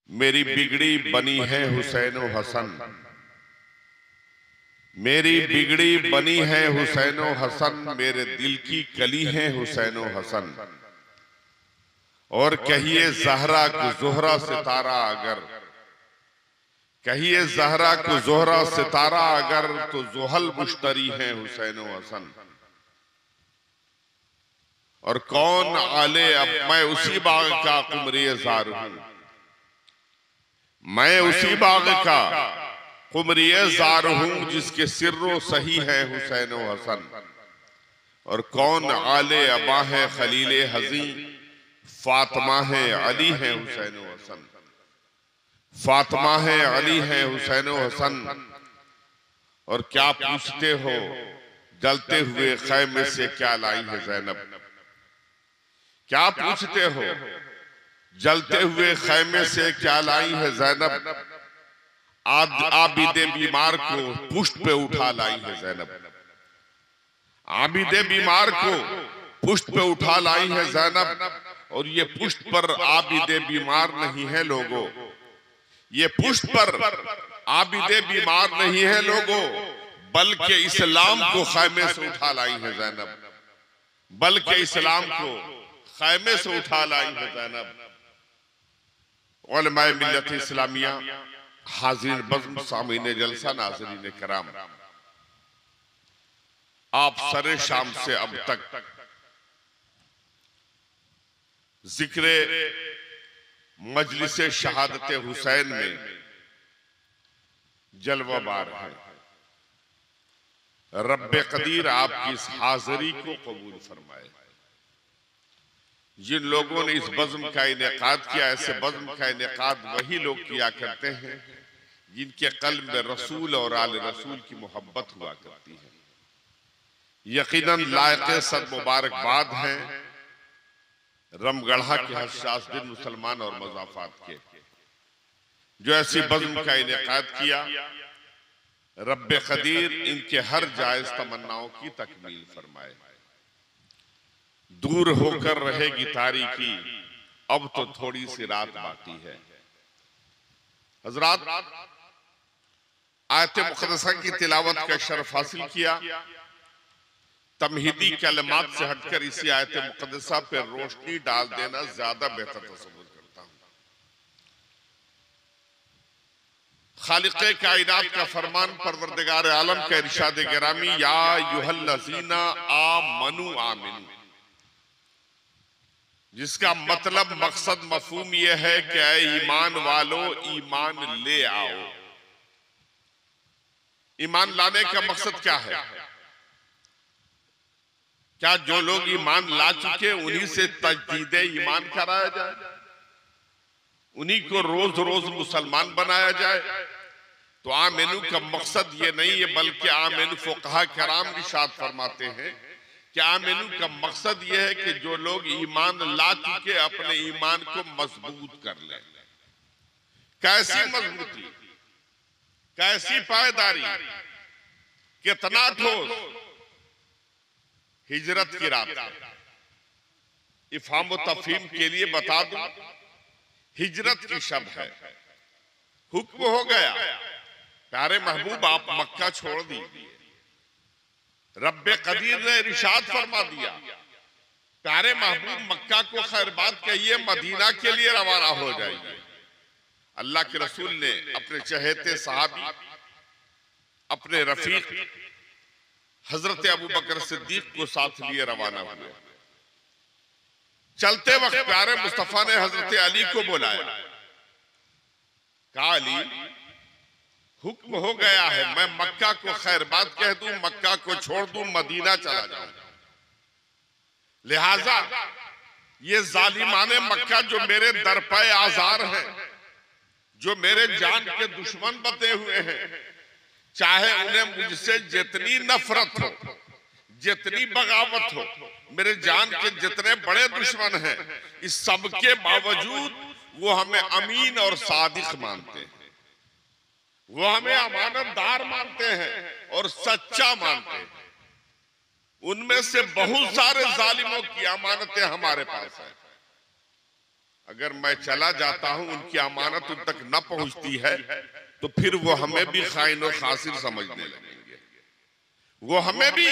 मेरी बिगड़ी बनी है हुसैन व हसन, मेरी बिगड़ी बनी है हुसैन व हसन, मेरे दिल की कली है हुसैन व हसन। और कहिए ज़हरा को ज़ोहरा सितारा अगर, कहिए ज़हरा को ज़ोहरा सितारा अगर, तो ज़ुहल मुश्तरी है हुसैन व हसन। और कौन आले अब मैं उसी बाग का कुमरी ज़ार हूं, मैं उसी बाग का कुमरी ज़ार हूं, जिसके सिर्रो सही है हुसैन व हसन। और कौन आले अबा है खलीले हज़ी, फातिमा है अली है हुसैन व हसन। फातिमा है अली है हुसैन व हसन। और क्या पूछते हो जलते हुए खैमे से क्या लाई है ज़ैनब, क्या पूछते हो जलते हुए खैमे से क्या लाई है ज़ैनब। आबिदे बीमार को पुष्ट पे उठा लाई है ज़ैनब, आबिदे बीमार को पुष्ट पे उठा लाई है ज़ैनब। और ये पुष्ट पर आबिदे बीमार नहीं है लोगों, ये पुष्ट पर आबिदे बीमार नहीं है लोगों, बल्कि इस्लाम को खैमे से उठा लाई है ज़ैनब, बल्कि इस्लाम को खैमे से उठा लाई है ज़ैनब। उलमाए मिल्लत इस्लामिया, हाज़िर बज़्म, सामीने जलसा, नाज़रीन कराम, आप सरे शाम से अब तक जिक्र मजलिस शहादत हुसैन में जलवाबार है। रब्बे कदीर आपकी इस हाजिरी को कबूल फरमाए। जिन लोगों ने इस बज़्म का इनेकाद किया, ऐसे बज़्म का इनेकाद वही लोग किया करते हैं जिनके कल्ब में रसूल और आले रसूल की मोहब्बत हुआ करती है। यकीनन लायक़े सद मुबारकबाद हैं रमगढ़ा के हशासुद्दीन मुसलमान और मज़ाफात के, जो ऐसी बज़्म का इनेकाद किया। रब्बे कदीर इनके हर जायज तमन्नाओं की तकमील फरमाए। दूर होकर रहेगी तारीकी, अब तो थोड़ी सी रात बाकी है। हजरात, आयत मुक़द्दसा की तिलावत का शर्फ हासिल किया। तमहीदी कलमात से हटकर इसी आयत मुक़द्दसा पर रोशनी डाल देना ज्यादा बेहतर तस्वुर करता हूं। खालिक़े कायनात का फरमान, परवरदिगार आलम का इरशाद गिरामी, या अय्युहल्लज़ीना आमनू आमिनू, जिसका मतलब मकसद मफहूम यह है कि ऐ ईमान वालो ईमान ले आओ। ईमान लाने का मकसद क्या है? क्या जो लोग ईमान ला चुके उन्हीं से तजदीद ईमान कराया जाए, उन्हीं को रोज रोज मुसलमान बनाया जाए? तो आमिनू का मकसद ये नहीं है, बल्कि आमिनू फुक़हा कराम इरशाद फरमाते हैं कि आमिनू का मकसद ये है कि जो लोग ईमान ला चुके अपने ईमान को मजबूत कर लें। कैसी मजबूती, कैसी पायदारी, कितना ठोस? हिजरत की रात, इफ़हाम व तफ़हीम के लिए बता दूं, हिजरत की शब है। हुक्म हो गया, प्यारे महबूब आप मक्का छोड़ दीजिए। रब्बे कदीर ने इरशाद फरमा दिया, प्यारे महबूब मक्का को खैरबाद कहिए, मदीना के लिए रवाना हो जाइए। अल्लाह के रसूल ने अपने चहेते सहाबी, अपने रफीक हजरत अबू बकर सिद्दीक को साथ लिए रवाना हुए। चलते वक्त प्यारे मुस्तफा ने हजरत अली को बुलाया, कहा अली हुक्म हो गया है, मैं मक्का को खैरबाद कह दूं, मक्का को छोड़ दूं, मदीना चला जाऊं। लिहाजा ये जालिमाने मक्का जो मेरे दरपे आजार हैं, जो मेरे जान के दुश्मन बने हुए हैं, चाहे उन्हें मुझसे जितनी नफरत हो, जितनी बगावत हो, मेरे जान के जितने बड़े दुश्मन हैं, इस सब के बावजूद वो हमें अमीन और सादिक मानते हैं, वो हमें अमानतदार मानते हैं और सच्चा मानते हैं। उनमें से बहुत सारे जालिमों की अमानतें हमारे पास है। अगर मैं चला जाता हूं, उनकी अमानत उन तक न पहुंचती है, तो फिर वो हमें भी खाइन और खासिर समझने लगेंगे। वो हमें भी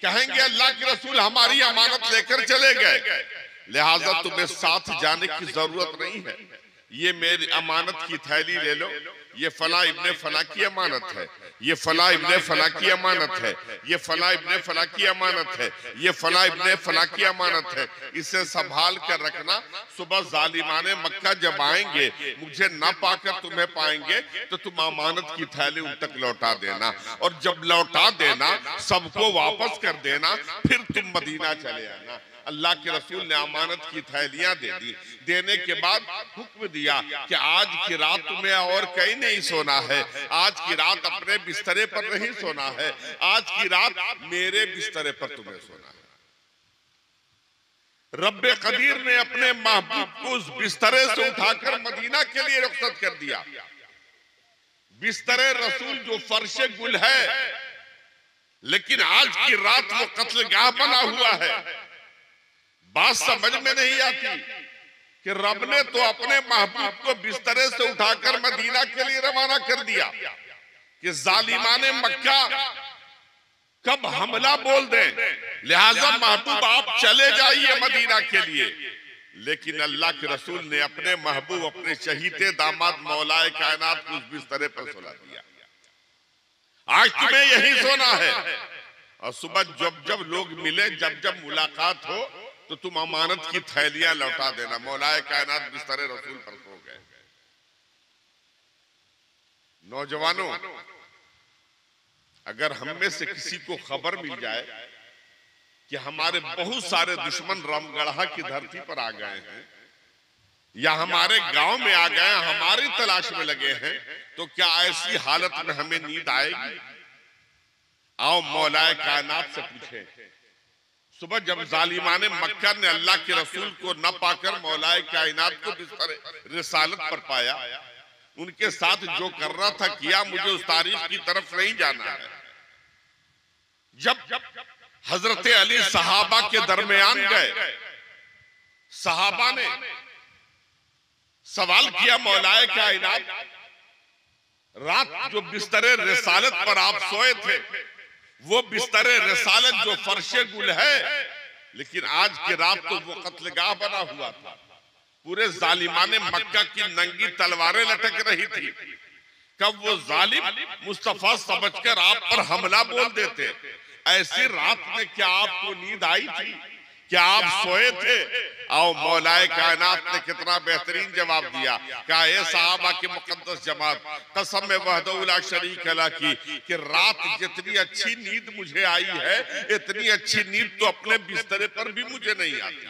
कहेंगे अल्लाह के रसूल हमारी अमानत लेकर चले गए, लिहाजा तुम्हें साथ जाने की जरूरत नहीं है, ये मेरी अमानत की थैली ले लो, ये फला इब्ने फला की अमानत है, ये फला इब्ने फला की अमानत है, ये फला इब्ने फला की अमानत है, ये फला इब्ने फला की अमानत है, इसे संभाल कर रखना। सुबह जालिमाने मक्का जब आएंगे, मुझे न पाकर तुम्हें पाएंगे, तो तुम अमानत की थैली उन तक लौटा देना, और जब लौटा देना सबको वापस कर देना, फिर तुम मदीना चले आना। अल्लाह के रसूल ने अमानत की थैलियां दे दी। देने के बाद हुक्म दिया कि आज की रात तुम्हें और कहीं नहीं सोना है, आज की रात अपने बिस्तरे पर नहीं सोना है, आज की रात मेरे बिस्तरे पर तुम्हें सोना है। रब्बे कदीर ने अपने महबूब को उस बिस्तरे से उठाकर मदीना के लिए रुखसत कर दिया। बिस्तरे रसूल जो फर्शे गुल है, लेकिन आज की रात वो कत्लगाह बना हुआ है। बात समझ में नहीं आती कि रब ने तो अपने महबूब को बिस्तरे से उठाकर मदीना के लिए रवाना कर दिया कि जालिमाने मक्का कब हमला बोल दें, लिहाजा महबूब आप चले जाइए मदीना के लिए। लेकिन अल्लाह के रसूल ने अपने महबूब, अपने शहीदे दामाद मौलाए कायनात को उस बिस्तरे पर सुला दिया। आज तुम्हें यही सोना है, और सुबह जब जब लोग मिले, जब जब मुलाकात हो, तो तुम अमानत की थैलियां लौटा देना। मौलाए कायनात बिस्तरे रसूल पर सो गए। नौजवानों, अगर हम में से किसी को खबर मिल जाए कि हमारे बहुत सारे दुश्मन रामगढ़ा की धरती पर आ गए हैं, या हमारे गांव में आ गए, हमारी तलाश में लगे हैं, तो क्या ऐसी हालत में हमें नींद आएगी? आओ मौलाए कायनात से पूछे। सुबह जब जालिमाने मक्का ने अल्लाह के रसूल को न पाकर मौलाए कायनात को बिस्तरे रिसालत पर पाया, उनके साथ जो करना था किया, मुझे उस तारीख की तरफ नहीं जाना है। जब हजरत अली सहाबा के दरमियान गए, सहाबा ने सवाल किया, मौलाए कायनात, रात जो बिस्तरे रिसालत पर आप सोए थे, वो बिस्तरे रिसालत जो फर्शे गुल है, लेकिन आज की रात तो वो कत्लगाह बना हुआ था। पूरे जालिमाने मक्का की नंगी तलवारें लटक रही थी। कब वो जालिम मुस्तफा समझकर आप पर हमला बोल देते। ऐसी रात में क्या आपको नींद आई थी? क्या आप सोए थे? आओ मौलाए कायनात ने कितना बेहतरीन जवाब दिया। कहा, ए सहाबा की मुकद्दस जमात, कसम में वहदहू ला शरीक लह की कि रात जितनी अच्छी नींद मुझे आई है, इतनी अच्छी नींद तो अपने बिस्तरे पर भी मुझे नहीं आती।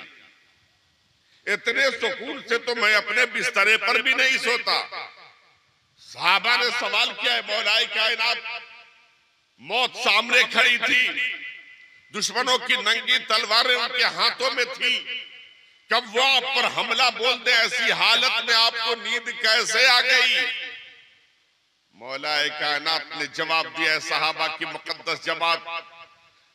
इतने सुकून से तो मैं अपने बिस्तरे पर भी नहीं सोता। सहाबा ने सवाल किया, है मौलाए कायनात, मौत सामने खड़ी थी, दुश्मनों की नंगी तलवारें उनके हाथों में थी, कब वो आप पर हमला बोल दे, ऐसी हालत में आपको नींद कैसे आ गई? मौलाए कायनात ने जवाब दिया, सहाबा की मुकद्दस जमात,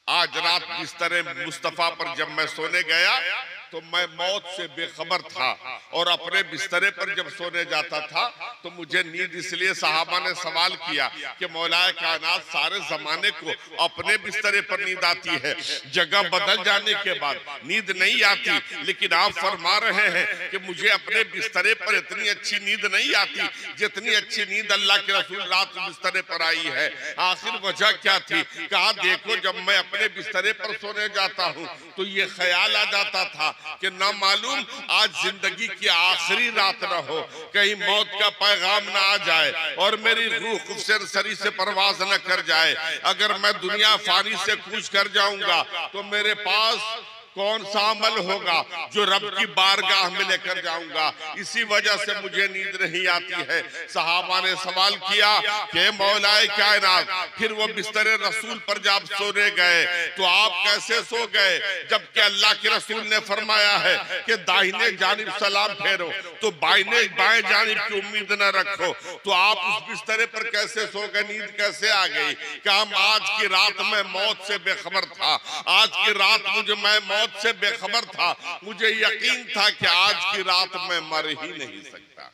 आज रात बिस्तरे मुस्तफा पर जब मैं सोने गया तो मैं मौत से बेखबर था, और अपने बिस्तरे पर जब सोने जाता था तो मुझे नींद इसलिए, सहाबा ने सवाल किया कि मौलाए कायनात, सारे जमाने को अपने बिस्तरे पर नींद आती है, जगह बदल जाने के बाद नींद नहीं आती, लेकिन आप फरमा रहे हैं कि मुझे अपने बिस्तरे पर इतनी अच्छी नींद नहीं आती जितनी अच्छी नींद अल्लाह के रसूल रात बिस्तरे पर आई है। आखिर वजह क्या थी? कहा, देखो जब मैं अपने बिस्तरे पर सोने जाता हूँ तो ये ख्याल आ जाता था कि ना मालूम आज जिंदगी की आखिरी रात न हो, कहीं मौत का पैगाम ना आ जाए और मेरी रूह खुद सरी से परवाज न कर जाए। अगर मैं दुनिया फानी से कूच कर जाऊंगा तो मेरे पास कौन सा अमल होगा जो रब की बारगाह में लेकर जाऊंगा? इसी वजह से मुझे नींद नहीं आती है। सहाबा ने सवाल किया कि मौलाए कायनात, फिर वो बिस्तरे रसूल पर जब सोने गए तो आप कैसे सो गए, जबकि अल्लाह के रसूल ने फरमाया है कि दाहिने जानिब सलाम फेरो तो बाएं जानिब की उम्मीद न रखो। तो आप उस बिस्तरे पर कैसे सो गए, नींद कैसे आ गई? कि हम आज की रात में मौत से बेखबर था, आज की रात मुझे मैं मौत से बेखबर था, मुझे यकीन था कि आज की रात मैं मर ही नहीं सकता,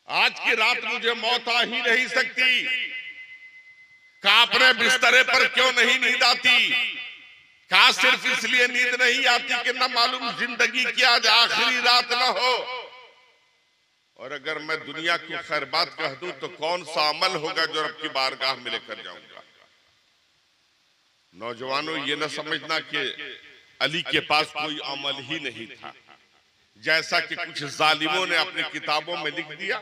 आज की रात मुझे मौत आ ही नहीं सकती। कांपने बिस्तरे पर क्यों नहीं नींद आती? कहा सिर्फ इसलिए नींद नहीं आती कि न मालूम जिंदगी की आज आखिरी रात न हो। और अगर मैं दुनिया को खैर बात कह दूं तो कौन सा अमल होगा जो रब की बारगाह में लेकर जाऊंगा। नौजवानों, ये न समझना कि अली के पास कोई अमल ही नहीं था, जैसा कि कुछ जालिमों ने अपनी किताबों में लिख दिया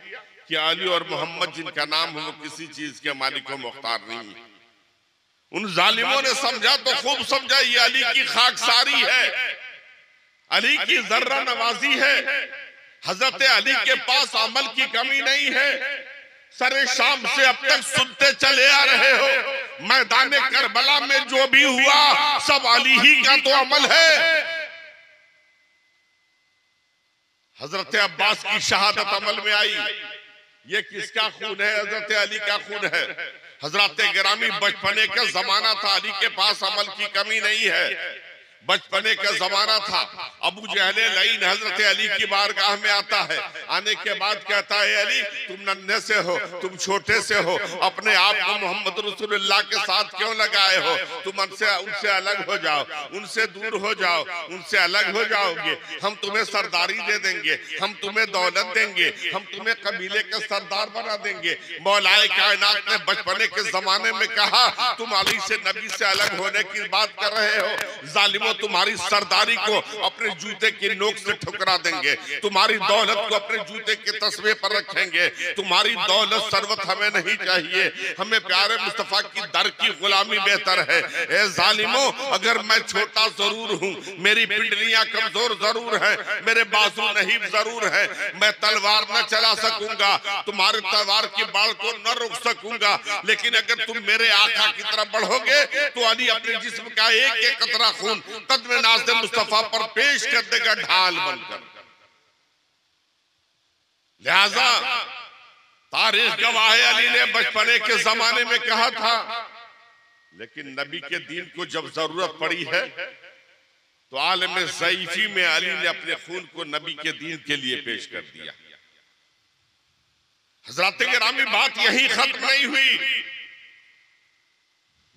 कि अली और मोहम्मद जिनका नाम है वो किसी चीज के मालिक व मुख्तार नहीं है। उन जालिमों ने समझा तो खूब समझा, ये अली की खाकसारी है, अली की जर्रा नवाजी है। हजरत अली के पास अमल की कमी नहीं है। सरे शाम से अब तक सुनते चले आ रहे हो, मैदान करबला में जो भी हुआ सब अली ही का तो अमल है। हजरत अब्बास की शहादत अमल में आई, ये किसका खून है? हजरत अली का खून है। हजरत गिरामी बचपने का जमाना था, अली के पास अमल की कमी नहीं है। बचपने का जमाना था, अबू जहले लईन हजरत अली की बारगाह में आता है। आने के बाद कहता है, अली तुम नन्हे से हो, तुम छोटे से हो, अपने आप को मोहम्मद रसूलुल्लाह के साथ क्यों लगाए हो? तुम उनसे अलग हो जाओ, उनसे दूर हो जाओ, उनसे अलग हो जाओगे, हम तुम्हें सरदारी दे देंगे, हम तुम्हें दौलत देंगे, हम तुम्हें कबीले के सरदार बना देंगे। मौलाए कायनात ने बचपने के जमाने में कहा, तुम अली से नबी से अलग होने की बात कर रहे हो। जालिमों, तुम्हारी सरदारी को अपने जूते की नोक से ठुकरा देंगे, तुम्हारी दौलत को अपने जूते के तस्वे पर रखेंगे। तुम्हारी दौलत सरवत हमें नहीं चाहिए, हमें प्यारे मुस्तफा की दर की गुलामी बेहतर है। ए जालिमों, अगर मैं छोटा जरूर हूँ, मेरी पिंडलियां कमजोर जरूर हैं, मेरे बाजू नहीं जरूर हैं, मैं तलवार न चला सकूंगा, तुम्हारे तलवार की बाल को न रोक सकूंगा, लेकिन अगर तुम मेरे आका की तरफ बढ़ोगे तो अली अपने जिस्म का एक एक कतरा खून कदम नाज़ मुस्तफा पर पेश कर देगा ढाल बनकर। लिहाजा तारीख गवाह है, अली ने बचपने के जमाने में कहा था, लेकिन नबी के दीन को जब जरूरत पड़ी है तो आलम ज़ईफी में अली ने अपने खून को नबी के दीन के लिए पेश कर दिया। हजरत गिरामी, बात यही खत्म नहीं हुई।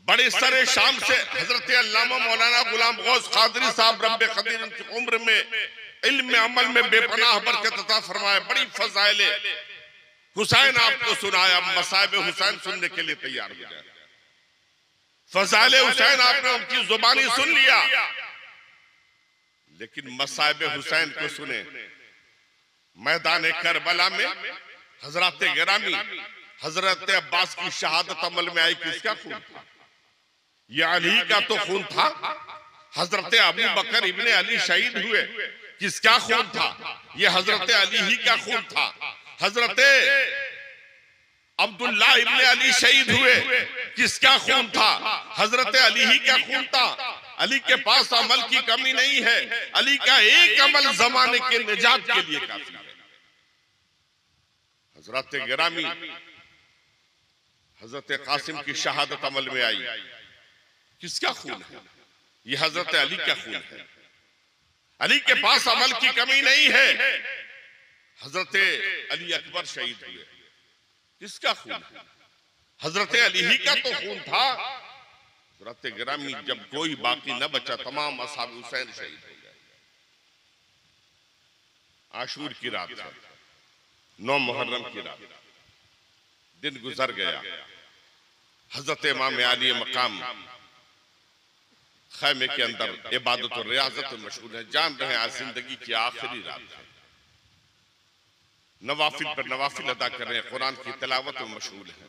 बड़े सरे शाम से हजरत अल्लामा मौलाना गुलाम गौस कादरी साहब रब्बे कदीर उनकी उम्र में इल्म में अमल में बेपनाह बरकत अता फरमाए, बड़ी फजाइले हुसैन आपको सुनाया। मसाइब हुसैन सुनने के लिए तैयार हो जाए। फजाइले हुसैन आपने उनकी जुबानी सुन लिया, लेकिन मसाइब हुसैन को सुने। मैदान करबला में हजरत गिरामी हजरत अब्बास की शहादत अमल में आई, किसका खून था? ये अली का तो खून था। हजरत अबू बकर इब्ने अली शहीद हुए, किसका खून था? ये हजरत अली ही का खून था। हजरत अब्दुल्ला इब्ने अली शहीद हुए, किसका खून था? हजरत अली ही का खून था। अली के पास अमल की कमी नहीं है, अली का एक अमल जमाने के निजात के लिए काफी है। हजरत गिरामी हजरत कासिम की शहादत अमल में आई, किसका खून है? ये हजरत अली का खून है। अली के पास अमल की कमी नहीं है। हजरत अली अकबर शहीद हुए, किसका खून है? हजरत अली ही का तो खून था। हजरत गिरामी जब कोई बाकी न बचा, तमाम असहाब हुसैन शहीद हो गए। आशूर की रात है, 9 मुहर्रम की रात, दिन गुजर गया। हजरत इमाम आली मकाम खैमे के अंदर इबादत और रियाजत में मशगूल है। जान रहे हैं आज जिंदगी की आखिरी रात है, नवाफिल पर नवाफिल अदा कर रहे हैं, कुरान की तिलावत में मशगूल है।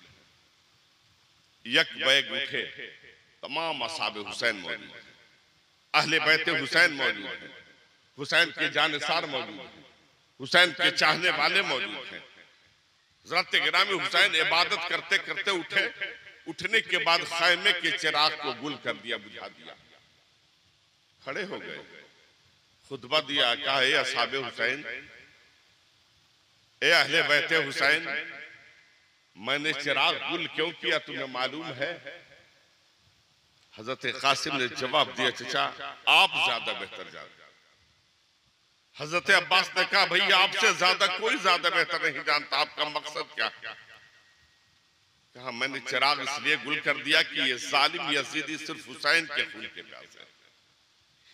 यक बैग उठे, तमाम असहाब हुसैन मौजूद है, अहले बैत हुसैन मौजूद है, हुसैन के जानिसार मौजूद है, हुसैन के चाहने वाले मौजूद हैं। हजरत गिरामी हुसैन इबादत करते करते उठे। उठने के बाद खैमे के चिराग को गुल कर दिया, बुझा दिया, खड़े हो गए, खुतबा दिया। कहा, ए असहाब हुसैन, ए अहले बैत हुसैन, मैंने चिराग गुल क्यों किया तुम्हें मालूम है? हजरत कासिम ने जवाब दिया, चचा आप ज्यादा बेहतर जानते। हजरत अब्बास ने कहा, भैया आपसे ज्यादा कोई ज्यादा बेहतर नहीं जानता, आपका मकसद क्या है? कहा, मैंने चिराग इसलिए गुल कर दिया कि ये जालिम यजीदी सिर्फ हुसैन के खून के प्यासे हैं,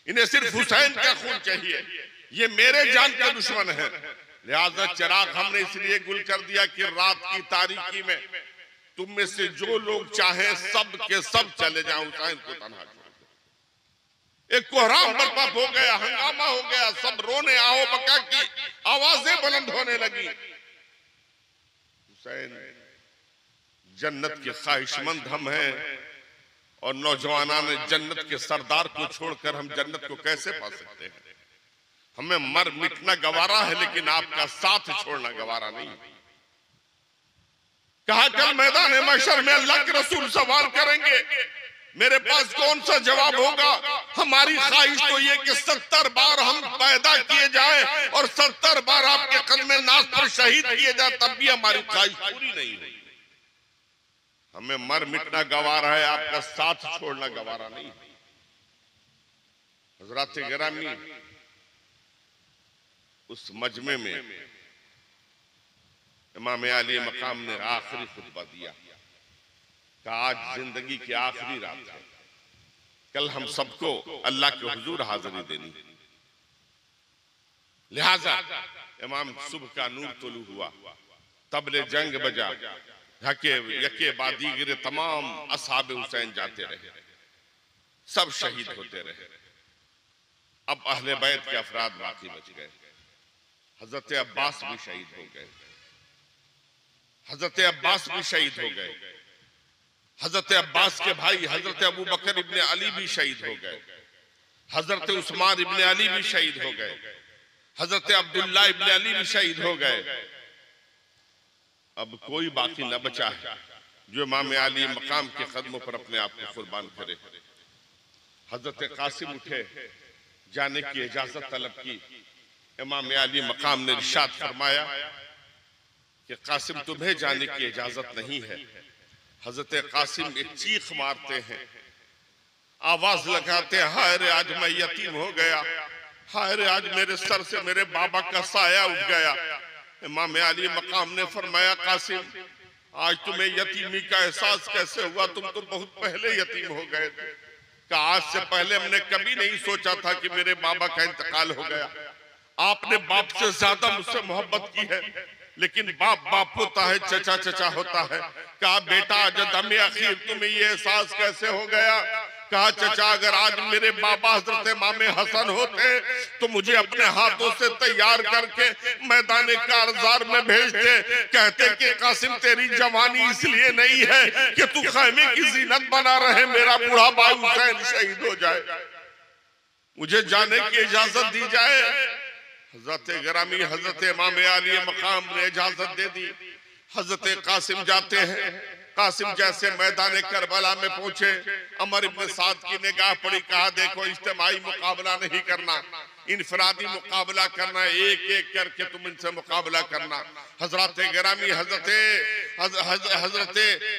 इन्हें सिर्फ हुसैन का खून चाहिए, ये मेरे जान का दुश्मन है। लिहाजा चिराग हमने इसलिए गुल कर दिया कि रात की तारीकी में तुम में से जो लोग चाहे सब के सब चले जाओ, हुसैन को तन्हा छोड़ दो। एक कोहराम बर्पा हो गया, हंगामा हो गया, सब रोने आओ बका की आवाजें बुलंद होने लगी। हुसैन जन्नत के ख्वाहिशमंद हम हैं और नौजवानान जन्नत के सरदार को छोड़कर हम जन्नत को कैसे पा सकते हैं? हमें मर मिटना गवारा है, लेकिन आपका साथ छोड़ना गवारा नहीं। कहा, कल मैदान महशर में अल्लाह के रसूल सवाल करेंगे, मेरे पास कौन सा जवाब होगा? हमारी ख्वाहिश तो ये कि 70 बार हम पैदा किए जाएं और 70 बार आपके कदम नाज पर शहीद किए जाए, तब भी हमारी ख्वाहिश पूरी नहीं हुई। हमें मर मिटना गवारा है, आपका साथ छोड़ना गवारा नहीं। हजरात गिरामी, उस मजमे में इमाम अली मकाम ने आखिरी खुतबा दिया कि आज जिंदगी की आखिरी रात है, कल हम सबको अल्लाह के हुजूर हाजिरी देनी। लिहाजा इमाम सुबह का नूर तुलू हुआ, तबले जंग बजा, यके बादी गिरे तमाम असहाब हुसैन जाते रहे, सब शहीद होते रहे। अब अहले बैत के अफराद बाकी बच गए। हजरत अब्बास भी शहीद हो गए, हजरत अब्बास भी शहीद हो गए, हजरत अब्बास के भाई हजरत अबू बकर इब्ने अली भी शहीद हो गए, हजरत उस्मान इब्ने अली भी शहीद हो गए, हजरत अब्दुल्ला इब्ने अली भी शहीद हो गए। अब कोई बाकी न बचा है जो इमाम अली मकाम के कदमों पर अपने आप को कुर्बान करे। हजरत कासिम उठे, जाने की इजाजत तलब की। इमाम अली मकाम ने इरशाद फरमाया कि कासिम तुम्हें जाने की इजाजत नहीं है। हजरत कासिम एक चीख मारते हैं, आवाज लगाते हैं, हाय रे आज मैं यतीम हो गया, हाय रे आज मेरे सर से मेरे बाबा का साया उठ गया। इमाम अली मकाम ने फरमाया, कासिम आज तुम्हें यतीमी का एहसास कैसे हुआ? तुम तो बहुत पहले यतीम हो गए थे। कि आज से पहले हमने कभी नहीं सोचा था कि मेरे बाबा का इंतकाल हो गया। आपने बाप से ज्यादा मुझसे मोहब्बत की है, लेकिन बाप बाप होता है, चचा चचा होता है। कहा, बेटा अजदमे आखिर तुम्हें ये एहसास कैसे हो गया? कहा, चचा अगर आज मेरे बाबा हजरत इमाम हसन होते तो मुझे अपने हाथों से तैयार करके मैदान कारजार में भेजते, कहते कि कासिम तेरी जवानी इसलिए नहीं है कि तू खैमे की जीनत बना रहे, मेरा बूढ़ा भाई हुसैन शहीद हो जाए, मुझे जाने की इजाजत दी जाए। हजरत गिरामी हजरत इमाम अली मकाम ने इजाजत दे दी। हजरत कासिम जाते हैं। कासिम जैसे मैदान करबला में पहुंचे, अमर इब्न साद की निगाह पड़ी। कहा, देखो इज्तिमाई मुकाबला नहीं करना, इनफरादी मुकाबला करना, एक एक करके तुम इनसे मुकाबला करना। हजरत गिरामी हजरत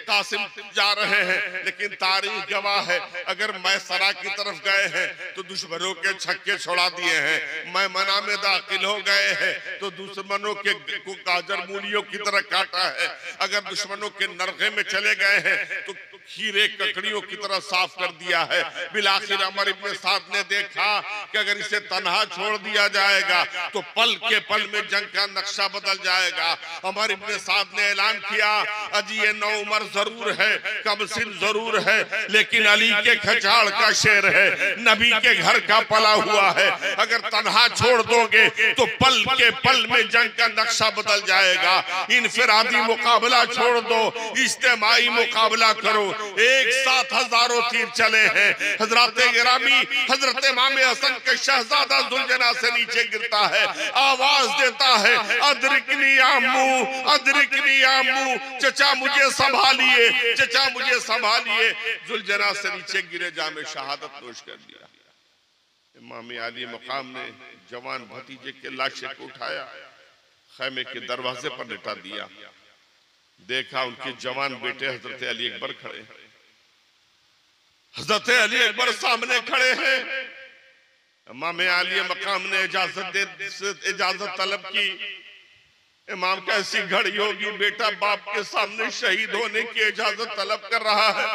कासिम जा रहे हैं, लेकिन तारीख गवाह है अगर मैसरा की तरफ गए हैं तो दुश्मनों के छक्के छोड़ा दिए हैं, मैमना में दाखिल हो गए हैं तो दुश्मनों के गाजर मूलियों की तरह काटा है, अगर दुश्मनों के नरगे में चले गए हैं तो खीरे ककड़ियों की तरह साफ कर दिया है। बिलाखिर अमर इब्न साद ने देखा कि अगर इसे तन्हा छोड़ दिया जाएगा तो पल के पल में जंग का नक्शा बदल जाएगा। अमर इब्न साद ने ऐलान किया, अजी ये नौ उम्र जरूर है, कमसिन जरूर है, लेकिन अली के खचाड़ का शेर है, नबी के घर का पला हुआ है, अगर तन्हा छोड़ दोगे तो पल के पल में जंग का नक्शा बदल जाएगा। इनफिरादी मुकाबला छोड़ दो, इज्तिमाई मुकाबला करो। एक साथ हजारों तीर चले हैं। हजरत गिरामी हजरत इमाम हसन के शहजादा जुलजना से नीचे गिरता है, आवाज देता है, अदरिकनी आमू, अदरिकनी आमू, चचा मुझे संभालिए, चचा मुझे संभालिए। जुलजना से नीचे गिरे, जामे शहादत नोश कर दिया। इमाम अली मकाम ने जवान भतीजे के लाशे को उठाया, खैमे के दरवाजे पर लिटा दिया। देखा उनके जवान बेटे हजरत अली अकबर खड़े। हजरत अली अकबर सामने खड़े हैं। इमाम आली मकाम ने इजाजत तलब की। इमाम कैसी घड़ी होगी, बेटा बाप के सामने शहीद होने की इजाजत तलब कर रहा है।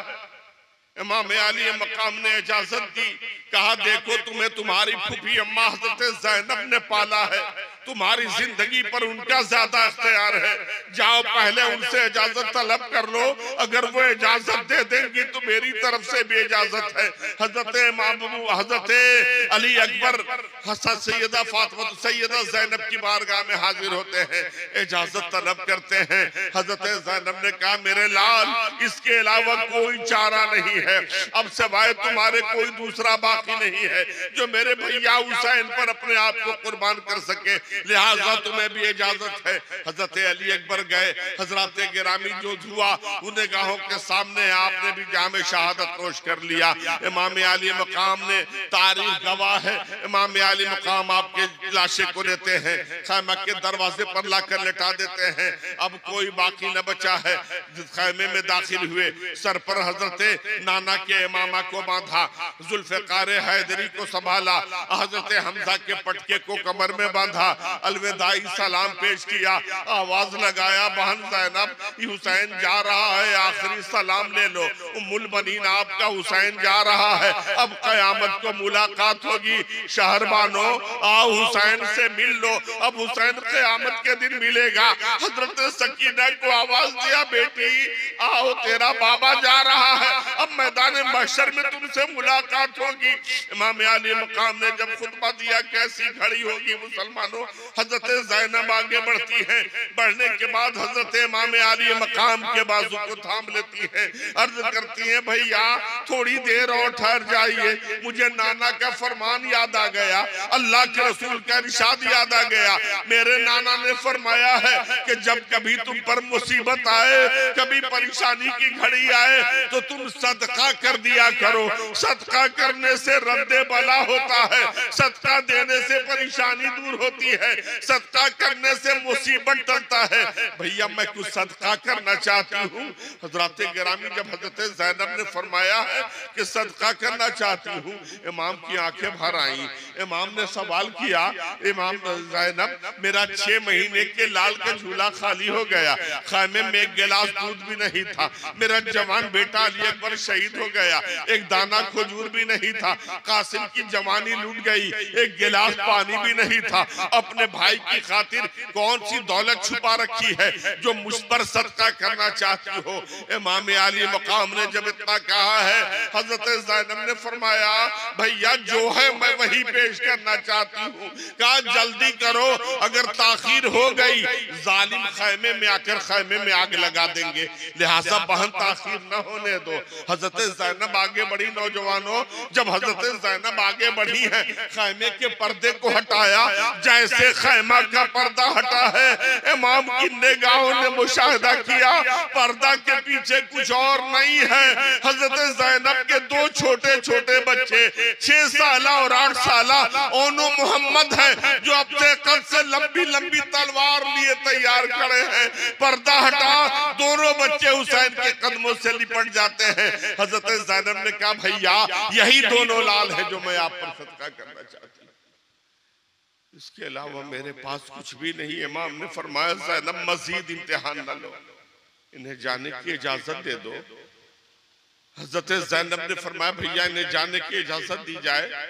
इमाम आली मकाम ने इजाजत दी, कहा देखो तुम्हें तुम्हारी फूफी अम्मा हजरत ज़ैनब ने पाला है, तुम्हारी जिंदगी पर उनका ज्यादा इख्तियार है, जाओ पहले उनसे इजाजत तलब कर लो, अगर वो इजाजत दे देंगी तो मेरी तरफ से भी इजाजत है। हजरत अली अकबर सैयदा फातिमा सैयदा ज़ैनब की बारगाह में हाजिर होते हैं, इजाजत तलब करते हैं। हजरत ज़ैनब ने कहा मेरे लाल, इसके अलावा कोई चारा नहीं है, अब सिवाय तुम्हारे कोई दूसरा बाकी नहीं है जो मेरे भैया हुसैन पर अपने आप को कुर्बान कर सके, लिहाजा तुम्हें भी इजाजत है। हजरत अली अकबर गए, हजरत गिरामी जो हुआ उन्हें गाहों के सामने आपने भी जामे शहादत नोश कर लिया। इमाम आली मकाम ने तारीख गवाह है, इमाम आली मकाम आपके लाशे को लेते हैं, खैमा के दरवाजे पर लाकर लेटा देते हैं, अब कोई बाकी न बचा है। खैमे में दाखिल हुए, सर पर हजरत नाना के इमामा को बांधा, जुल्फ़िकार हैदरी को संभाला, हजरत हमजा के पटके को कमर में बांधा, अलविदाई सलाम पेश किया, आवाज लगाया बहन ज़ैनब हुसैन जा रहा है, आखिरी सलाम ले लो। उम्मुल बनीन आपका हुसैन जा रहा है, अब कयामत को मुलाकात होगी, शहरबानो आओ हुसैन से मिल लो, अब हुसैन कयामत के दिन मिलेगा। हजरत सकीना को आवाज दिया बेटी आओ तेरा बाबा जा रहा है, अब मैदान महशर में तुमसे मुलाकात होगी। इमाम आली मकाम ने जब खुतबा दिया, कैसी घड़ी होगी मुसलमानों, हजरत ज़ैनब आगे बढ़ती हैं, बढ़ने के बाद हजरत इमाम आली मकाम के बाजू को थाम लेती हैं, अर्ज करती हैं भैया थोड़ी देर और ठहर जाइए, मुझे नाना का फरमान याद आ गया, अल्लाह के रसूल का इरशाद याद आ गया। मेरे नाना ने फरमाया है कि जब कभी तुम पर मुसीबत आए, कभी परेशानी की घड़ी आए तो तुम सदका कर दिया करो, सदका करने से रद्दे बला होता है, सदका देने से परेशानी दूर होती है, सदका करने से मुसीबत टलता है। भैया मैं कुछ सदका करना चाहती हूँ। हजरत गिरामी जब हजरत ज़ैनब ने फरमाया है कि सदका करना चाहती हूँ, इमाम की आंखें भर आई। इमाम ने सवाल किया, इमाम ज़ैनब मेरा 6 महीने के लाल का झूला खाली हो गया, खाने में एक गिलास दूध भी नहीं था, मेरा जवान बेटा अली अकबर शहीद हो गया, एक दाना खजूर भी नहीं था, कासिम की जवानी लूट गई, एक गिलास पानी भी नहीं था, अपने भाई की खातिर कौन सी दौलत छुपा रखी है जो मुझ पर सदका करना चाहती हो। इमाम आली मकाम ने जब इतना कहा है, हजरत ज़ैनब ने फरमाया भैया जो है मैं वही पेश करना चाहती हूँ। कहा जल्दी करो, अगर ताखीर हो गई जालिम खैमे में आकर खैमे में आग लगा देंगे, लिहाजा बहन ताखीर न होने दो। हजरत ज़ैनब आगे बढ़ी। नौजवानों जब हजरत ज़ैनब आगे बढ़ी है, खैमे के पर्दे को हटाया, जैसे खैमा का पर्दा हटा है, इमाम की निगाहों ने मुशाहिदा किया पर्दा के पीछे कुछ और नहीं है, हजरत ज़ैनब के 2 छोटे छोटे बच्चे 6 साल और 8 साल ओनो मोहम्मद है, जो अपने कद से लंबी लंबी तलवार लिए तैयार खड़े हैं। पर्दा हटा, दोनों बच्चे हुसैन के कदमों से लिपट जाते हैं। हजरत ज़ैनब ने कहा भैया यही दोनों लाल है जो मैं आप पर सदका करना चाहती हूँ, इसके अलावा मेरे पास कुछ भी नहीं। इमाम ने फरमाया ज़ैनब मजीद इम्तिहान न लो, इन्हें जाने की इजाजत दे दो। हजरत ज़ैनब ने फरमाया भैया इन्हें जाने की इजाजत दी जाए।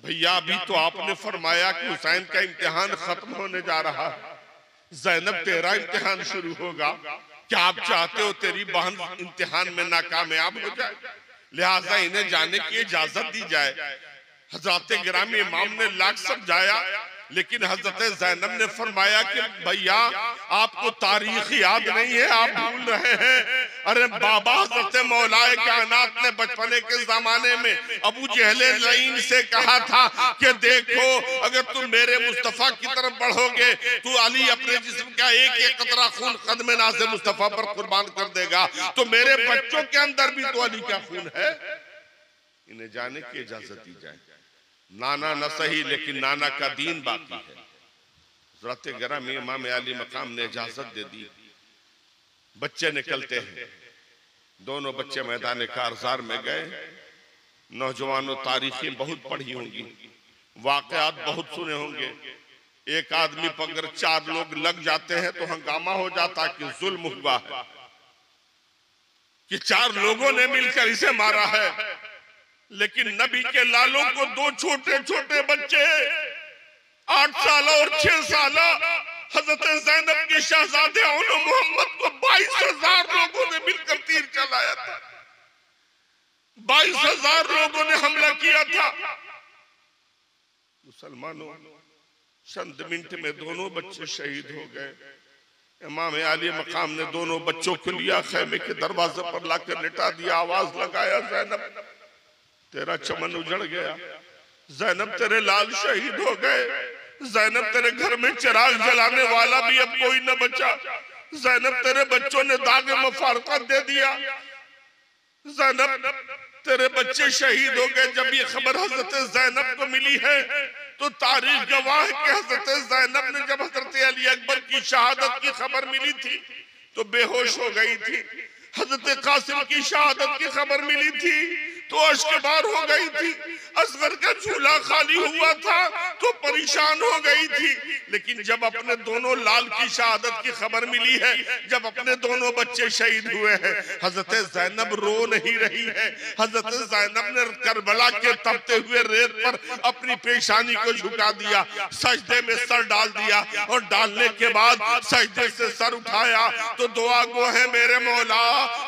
भैया अभी तो आपने फरमाया कि हुसैन का इम्तिहान खत्म होने जा रहा है, ज़ैनब तेरा इम्तिहान शुरू होगा, क्या आप चाहते हो तेरी बहन इम्तिहान में नाकामयाब हो जाए, लिहाजा इन्हें जाने की इजाजत दी जाए। हजरत गिरामी इमाम ने लाख समझाया, लेकिन हजरत ज़ैनब ने फरमाया कि भैया आपको तारीख याद नहीं है, आप भूल रहे हैं। अरे बाबा हजरत मौलाए कायनात ने बचपने के जमाने में अबू जहल लईन से कहा था कि देखो अगर तुम मेरे मुस्तफा की तरफ बढ़ोगे तो अली अपने जिस्म का एक एक कतरा खून कदम नाज़ मुस्तफा पर कुर्बान कर देगा, तो मेरे बच्चों के अंदर भी तो अली का खून है, इन्हें जाने की इजाजत दी जाए। नाना न सही लेकिन नाना का दीन बाकी है। हज़रत गिरामी इमाम आली मकाम ने इजाजत दे दी। बच्चे निकलते हैं, दोनों बच्चे मैदान कारजार में गए। नौजवानों तारीखें बहुत पढ़ी होंगी, वाकयात बहुत सुने होंगे। एक आदमी पर अगर 4 लोग लग जाते हैं तो हंगामा हो जाता कि जुल्म हुआ है, कि 4 लोगों ने मिलकर इसे मारा है। लेकिन नबी के लालों को 2 छोटे छोटे बच्चे 8 साल और 6 साल हजरत ज़ैनब के शहजादे मोहम्मद को 22,000 लोगों ने मिलकर तीर चलाया था। 22,000 लोगों ने हमला किया था। मुसलमानों, चंद मिनट में दोनों बच्चे शहीद हो गए। इमाम आली मकाम ने दोनों बच्चों को लिया, खैमे के दरवाजे पर लाकर लिटा दिया। आवाज लगाया, ज़ैनब तेरा चमन उजड़ गया, ज़ैनब तेरे लाल शहीद हो गए, ज़ैनब तेरे घर में चिराग जलाने वाला भी अब कोई न बचा, ज़ैनब तेरे बच्चों ने दाग मफारकत दे दिया, ज़ैनब तेरे बच्चे शहीद हो गए। जब ये खबर हजरत ज़ैनब को मिली है तो तारीख गवाह है कि हजरत ज़ैनब ने जब हजरत अली अकबर की शहादत की खबर मिली थी तो बेहोश हो गई थी। हजरत कासिम की शहादत की खबर मिली थी तो अश्कबार हो गई थी। असगर का झूला खाली हुआ था तो परेशान हो गई थी। लेकिन जब अपने दोनों लाल की शहादत की खबर मिली है, जब अपने दोनों बच्चे शहीद हुए हैं, हजरत ज़ैनब रो नहीं रही है। हजरत ज़ैनब ने करबला के तपते हुए रेत पर अपनी पेशानी को झुका दिया, सजदे में सर डाल दिया और डालने के बाद सजदे से सर उठाया तो दुआ गो है, मेरे मौला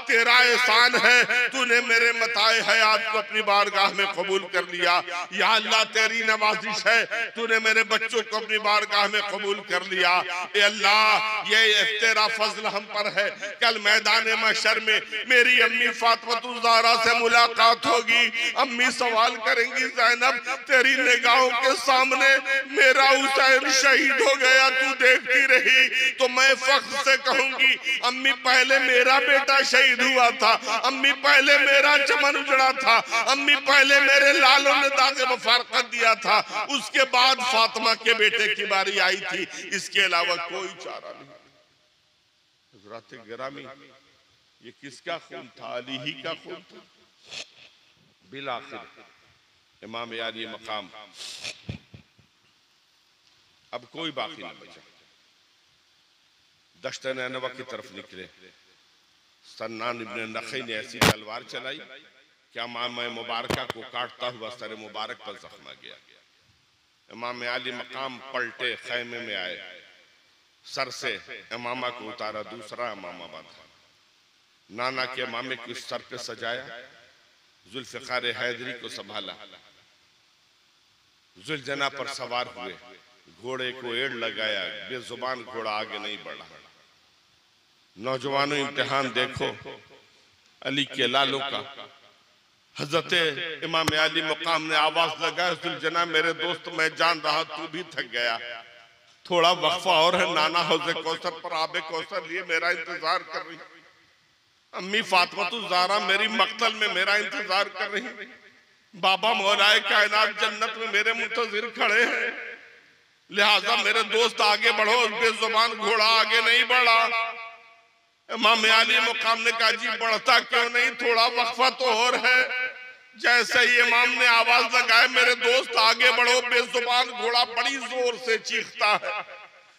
तेरा एहसान है, तूने मेरे मताए हयात को अपनी बारगाह में कबूल कर लिया। या अल्लाह तेरी नवाजिश है, तूने मेरे बच्चों को अपनी बारगाह में कबूल कर लिया। ए अल्लाह, ये तेरा फजल हम पर है। कल मैदान महशर में मेरी अम्मी फातिमा ज़हरा से मुलाकात होगी। अम्मी सवाल करेंगी, ज़ैनब तेरी निगाहों के सामने मेरा हुसैन शहीद हो गया, तू देखती रही। तो मैं फख्र से कहूंगी, अम्मी पहले मेरा बेटा शहीद हुआ था, अम्मी पहले मेरा चमन उजड़ा था, अम्मी पहले मेरे लालों ने दागे मुफारकत दिया था, उसके बाद फातिमा के बेटे की बारी आई थी। इसके अलावा कोई चारा नहीं। हज़रात गिरामी, ये किसका खून था? अली ही का खून था। बिलाखिर इमाम अली मकाम अब कोई बाकी नहीं बचा। दश्त नैनवा की तरफ निकले। सन्नान इब्न नखी ने ऐसी तलवार चलाई क्या इमाम मुबारका को काटता हुआ सर मुबारक पर जख्म गया। इमाम अली मकाम पलटे, खैमे में आए, सर से इमामा को उतारा, दूसरा इमामा बांधा, नाना के इमामे को सर पे सजाया, जुल्फ़िकार हैदरी को संभाला, जुलजना पर सवार हुए, घोड़े को एड़ लगाया, बेजुबान घोड़ा आगे नहीं बढ़ा। नौजवानों इम्तिहान देखो अली के लालों का। हजरत इमाम अली मकाम ने आवाज लगाया, जुलजना मेरे दोस्त मैं जान रहा तू भी थक गया, थोड़ा वक्फा और है, नाना हौज़े कौसर पर आबे कौसर लिए मेरा इंतजार कर रही। अम्मी फातिमा ज़हरा मेरी मक्तल में मेरा इंतजार कर रही। बाबा मौलाए कायनात जन्नत में मेरे मुंतज़िर खड़े हैं, लिहाजा मेरे दोस्त आगे बढ़ो। बेजुबान घोड़ा आगे नहीं बढ़ा। इमाम अली मुकाम ने कहा, जी बढ़ता क्यों नहीं, थोड़ा वक्फा तो और है। जैसे ही इमाम ने आवाज लगाए, मेरे दोस्त आगे बढ़ो, बेजुबान घोड़ा बड़ी जोर से चीखता है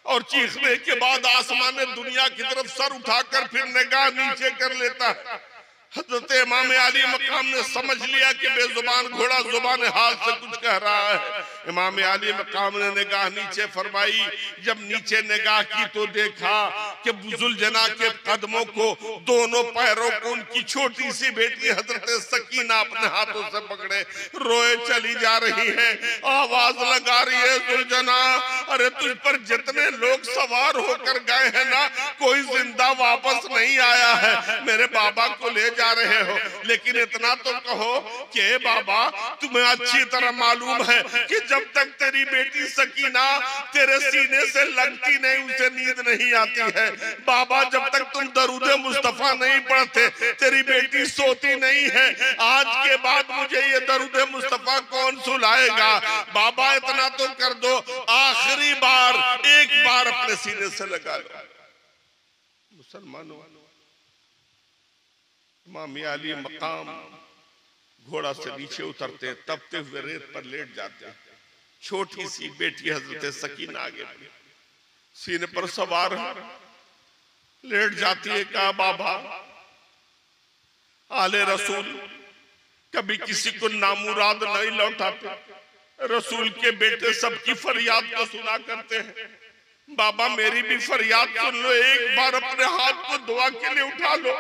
और चीखने के बाद आसमान दुनिया की तरफ सर उठाकर फिर निगाह नीचे कर लेता है। हजरत इमाम अली मकाम ने समझ लिया कि बेजुबान घोड़ा जुबान हाल से कुछ कह रहा है। इमाम अली मकाम ने निगाह नीचे फरमाई। जब नीचे निगाह की तो देखा कि जुलजना के कदमों को, दोनों पैरों को उनकी छोटी सी बेटी हजरत सकीना अपने हाथों से पकड़े रोए चली जा रही है। आवाज लगा रही है, जुलजना अरे तुझ पर जितने लोग सवार होकर गए हैं ना, कोई जिंदा वापस नहीं आया है। मेरे बाबा को ले जा रहे हो, लेकिन इतना तो कहो कि बाबा तुम्हें अच्छी तरह मालूम है कि जब तक तेरी बेटी सकीना तेरे सीने से लगती नहीं, उसे नींद नहीं आती है। बाबा जब तक तुम दरूदे मुस्तफा नहीं पढ़ते तेरी बेटी सोती नहीं है। आज के बाद मुझे ये दरूदे मुस्तफा कौन सुलाएगा? बाबा इतना तो कर दो, आखिरी बार एक बार अपने सीने से लगा लो। मुसलमानों, इमाम अली मकाम घोड़ा से नीचे उतरते, तपते हुए रेत पर लेट जाते। छोटी सी बेटी हजरत सकीना आगे सीने पर सवार लेट जाती है। कहा बाबा आले रसूल कभी किसी को नामुराद नहीं लौटाते, रसूल के बेटे सबकी फरियाद को सुना करते हैं। बाबा मेरी भी फरियाद सुन लो, एक बार अपने हाथ को दुआ के लिए उठा लो।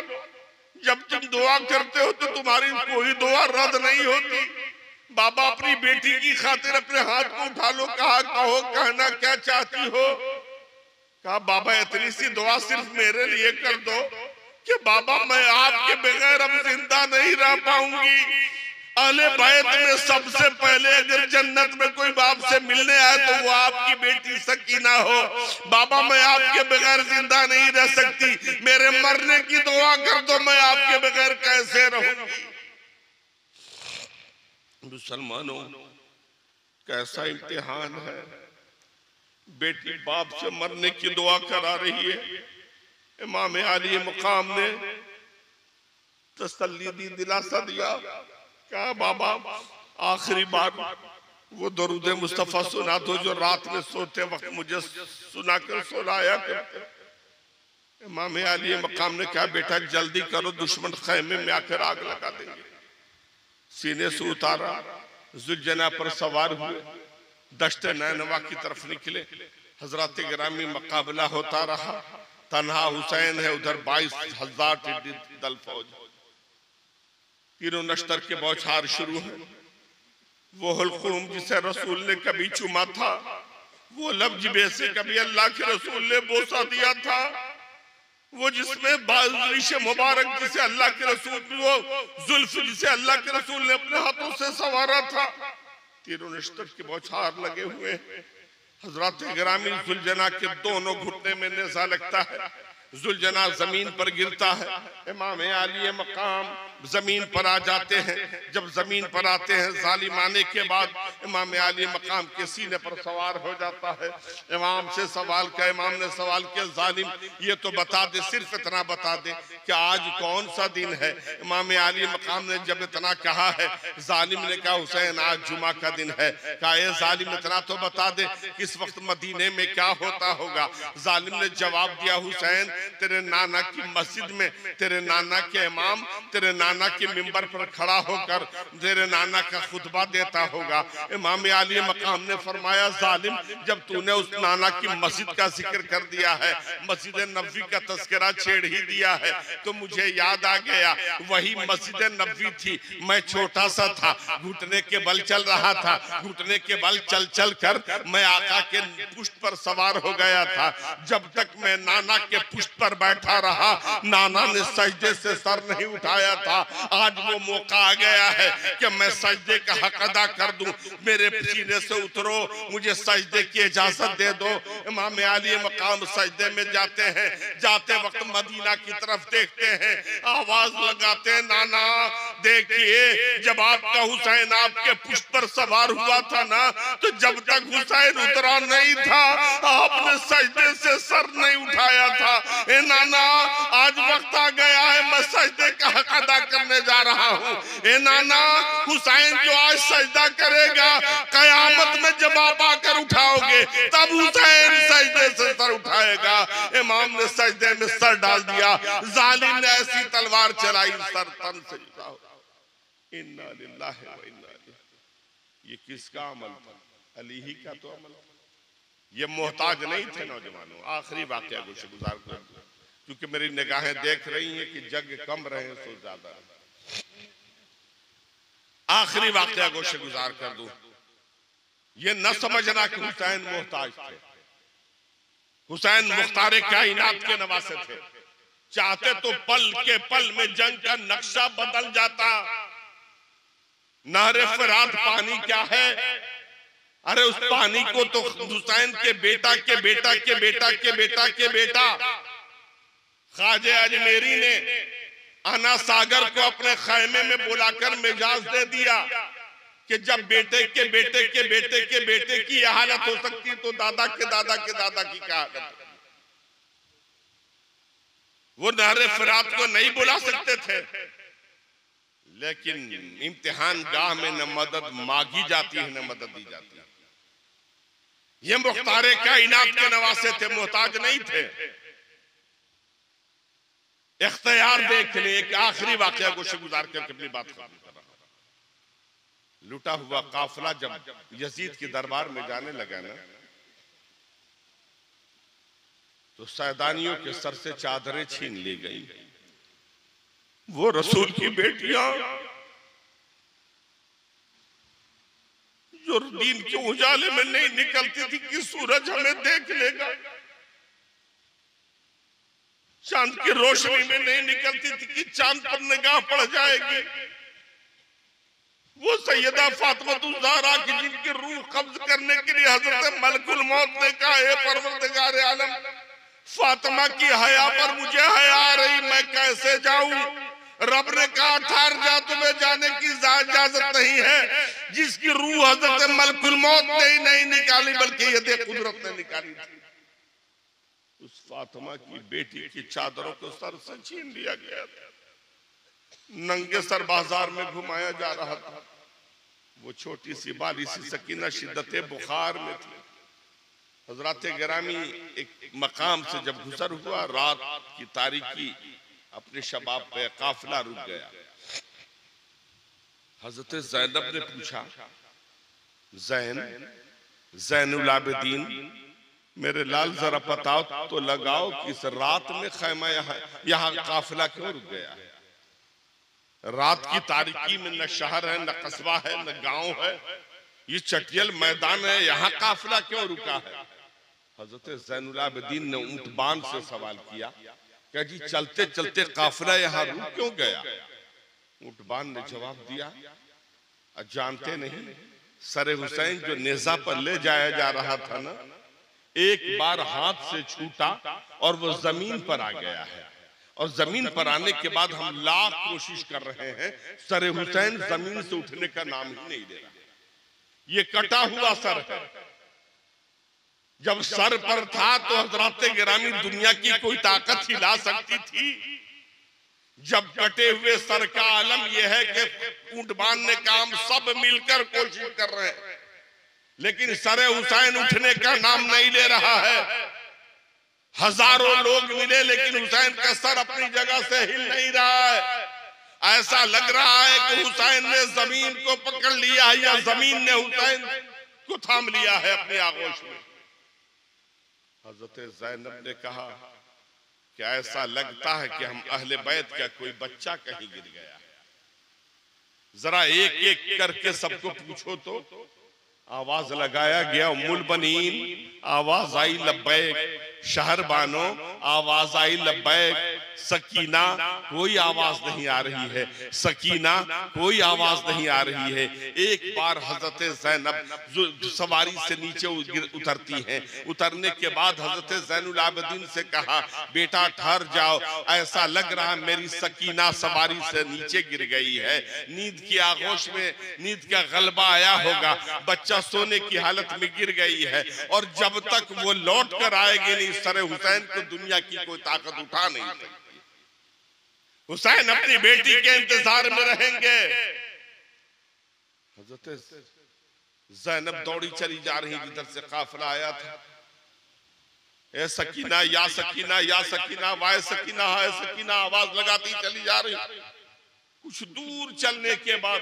जब तुम दुआ करते हो तो तुम्हारी कोई दुआ रद्द नहीं होती। बाबा अपनी बेटी की खातिर अपने हाथ को उठा लो। कहा कहो, कहना क्या चाहती हो? कहा बाबा इतनी सी दुआ सिर्फ मेरे लिए कर दो कि बाबा मैं आपके बगैर अब जिंदा नहीं रह पाऊंगी। अहले बैत में सबसे पहले अगर जन्नत में कोई बाप से मिलने आए तो वो आपकी बेटी सकीना हो। बाबा मैं आपके बगैर जिंदा नहीं रह सकती, मेरे मरने की दुआ कर दो, मैं आपके बगैर कैसे रहूंगी। मुसलमानों कैसा इम्तिहान है, बेटी बाप से मरने की दुआ करा रही है। इमाम अली मकाम ने तसल्ली दी, दिलासा दिया। कहा बाबा आखिरी बार वो दरूद मुस्तफा सुना दो जो रात में सोते वक्त मुझे सुनाकर सुलाया करते। इमाम अली मकाम ने कहा बेटा जल्दी करो, दुश्मन खैमे में आकर आग लगा देंगे। सीने से उतारा, जुलजना पर सवार हुए, दश्ते नैनवा की तरफ निकले। हजरत गिरामी मुकाबला होता रहा। तन्हा हुसैन है, उधर 22,000 दल फौज। तीनों नश्तर के बौछार शुरू है। वो हुलकुम जिसे रसूल ने कभी चुमा था, वो लब जिबे से कभी अल्लाह के रसूल ने बोसा दिया था, वो जिसमें बारिश मुबारक जिसे अल्लाह के रसूल, वो जुल्फ जिसे अल्लाह के रसूल ने अपने हाथों से संवारा था। तीनों नश्तर के बौछार लगे हुए। हजरत गिरामी जुलजना के दोनों घुटने में नेज़ा लगता है, जुलजना जमीन पर गिरता है। इमाम अली मकाम जमीन पर आ जाते हैं। जब जमीन पर आते हैं जालिमाने के बाद इमाम अली मकाम के सीने पर सवार हो जाता है। इमाम से सवाल किया, इमाम ने सवाल किया जालिम ये तो बता दे, सिर्फ इतना बता दे कि आज कौन सा दिन है। इमाम अली मकाम ने जब इतना कहा है, जालिम ने कहा हुसैन आज जुमा का दिन है। कहा ए जालिम इतना तो बता दे इस वक्त मदीने में क्या होता होगा। जालिम ने जवाब दिया हुसैन तेरे नाना की मस्जिद में तेरे नाना के इमाम तेरे नाना के मिंबर पर खड़ा होकर तेरे नाना का खुतबा देता होगा। इमाम अली मकाम ने फरमाया जालिम जब तूने उस नाना की मस्जिद का जिक्र कर दिया है, मस्जिद नबवी का तस्करा छेड़ ही दिया है, तो मुझे याद आ गया वही मस्जिद नबवी थी। मैं छोटा सा था, घुटने के बल चल रहा था, घुटने के बल चल चल कर मैं आका के पुष्ट पर सवार हो गया था। जब तक मैं नाना के पुष्ट पर बैठा रहा, नाना ने सजदे से सर नहीं उठाया था। आज वो मौका आ गया है कि मैं सजदे का हक अदा कर दूं। मेरे सीने से उतरो, मुझे सजदे की इजाजत दे दो। इमाम अली मकाम सजदे में जाते हैं। जाते वक्त मदीना की तरफ देखते हैं, आवाज लगाते हैं नाना देखिए जब आपका हुसैन आपके पुष्प पर सवार हुआ था ना, तो जब तक हुसैन उतरा नहीं था आपने सजदे से सर नहीं उठाया था। ए नाना आज वक्त आ गया है, मैं सजदे का हक अदा करने जा रहा हूँ। ए नाना हुसैन जो आज सजदा करेगा कयामत में जब आप आकर उठाओगे तब हुसैन सजदे से सर उठाएगा। इमाम ने सजदे में सर डाल दिया, जालिम ने ऐसी तलवार चलाई सर तन से जुदा हो। इन्ना लिल्लाहि व इन्ना इलैहि। ये किसका अमल था? अली ही का तो अमल। ये मोहताज नहीं थे नौजवानों। आखिरी वाकया को गुजार कर, क्योंकि मेरी निगाहें देख रही हैं कि जग कम रहे सो ज्यादा। आखिरी वाकया को गुजार कर दूं। ये न समझना कि हुसैन मोहताज थे। हुसैन मुख्तार कायनात के नवासे थे। चाहते तो पल के पल में जंग का नक्शा बदल जाता। नहर फरात पानी क्या है? अरे उस पानी को तो हुसैन के बेटा के बेटा के बेटा के बेटा के बेटा ख्वाजा अजमेरी ने आना सागर को अपने खैमे में बुलाकर मिजाज दे दिया कि जब बेटे के बेटे के बेटे के बेटे की यह हालत हो सकती तो दादा के दादा के दादा की क्या हालत। वो नहर फरात को नहीं बुला सकते थे, लेकिन इम्तिहान गाह में न मदद मांगी जाती है न मदद दी जाती है। ये मुख्तारे कायनात के नवासे थे, मोहताज नहीं थे। इख्तियार देख ले। एक आखिरी वाकया को गुजार करके अपनी बात खत्म कर रहा हूं। लुटा हुआ काफिला जब यजीद के दरबार में जाने लगा ना, तो सैदानियों के सर से चादरें छीन ली गई। वो रसूल की बेटियां जो दीन के उजाले में नहीं निकलती थी कि सूरज हमें देख लेगा, चांद की रोशनी में नहीं निकलती थी कि चांद पर निगाह पड़ जाएगी, वो सैयदा फातिमा ज़हरा की जिनकी रूह कब्ज करने के लिए हजरत मलकुल मौत ने कहा, हे परवरदिगार आलम, फातिमा की हया पर मुझे हया आ रही, मैं कैसे जाऊं? रब ने कहा, ठहर जा, तुम्हें जाने की इजाजत नहीं है। जिसकी रूह हजरत मलकुल मौत ने ही नहीं निकाली बल्कि यदि कुदरत ने निकाली थी, उस फातिमा की बेटी की चादरों को सर से छीन लिया गया था। नंगे सर बाजार में घुमाया जा रहा था। वो छोटी सी बाली सी सकीना शिद्दत बुखार में थी। हजरत गिरामी एक मकाम से जब गुजर हुआ, रात की तारीकी अपने शबाब पे काफिला रुक गया। हजरत ज़ैनब ने पूछा, ज़ैनुल आबिदीन, मेरे लाल जरा बताओ तो लगाओ कि इस रात में खैमा यहाँ काफिला क्यों रुक गया है? रात की तारीकी में न शहर है, न कस्बा है, न गांव है, ये चटियल मैदान है, यहाँ काफिला क्यों रुका है? हजरत ज़ैनुल आबिदीन ने ऊंटबान से सवाल किया, क्या जी चलते चलते काफिला यहाँ रुक क्यों गया? ऊंटबान ने जवाब दिया, जानते नहीं, सरे हुसैन जो नेजा पर ले जाया जा रहा था ना, एक बार हाथ से छूटा और वो जमीन पर आ गया है, और जमीन पर आने के बाद हम लाख कोशिश कर रहे हैं, सरे हुसैन जमीन से उठने का नाम ही नहीं ले रहा। ये कटा हुआ सर है। जब सर पर था तो हजरत गिरामी दुनिया की कोई ताकत हिला सकती थी। जब कटे हुए सर का आलम यह है कि ऊंटबान ने काम सब मिलकर कोशिश कर रहे हैं, लेकिन सरे हुसैन उठने का नाम नहीं ले रहा है। हजारों लोग मिले लेकिन हुसैन का सर अपनी जगह से हिल नहीं रहा है। ऐसा लग रहा है कि हुसैन ने जमीन को पकड़ लिया या जमीन ने हुसैन को थाम लिया है अपनी आगोश में। हजरत ज़ैनब ने कहा कि ऐसा लगता है कि हम अहले बैत का कोई बच्चा कहीं गिर गया है, जरा एक एक करके सबको पूछो तो। आवाज लगाया गया, उम्मुल बनीन, आवाज आई लब्बैक, शहरबानो आवाज आई लब्बैक, सकीना कोई आवाज नहीं आ रही है, सकीना कोई आवाज नहीं आ रही है। एक बार हजरत ज़ैनब सवारी से नीचे उतरती हैं। उतरने के बाद हजरत ज़ैनुल आबिदीन से कहा, बेटा ठहर जाओ, ऐसा लग रहा मेरी सकीना सवारी से नीचे गिर गई है। नींद की आगोश में नींद का गलबा आया होगा, बच्चा सोने की हालत में गिर गई है, और जब तक वो लौट कर आएगी नहीं, सरे हुसैन को दुनिया की कोई ताकत उठा नहीं सकती। हुसैन अपनी बेटी के इंतजार में रहेंगे। हजरत ज़ैनब दौड़ी चली जा रही जिधर से काफिला आया था। ए सकीना या सकीना या सकीना, वाय सकीना हाय सकीना, आवाज लगाती चली जा रही। कुछ दूर चलने के बाद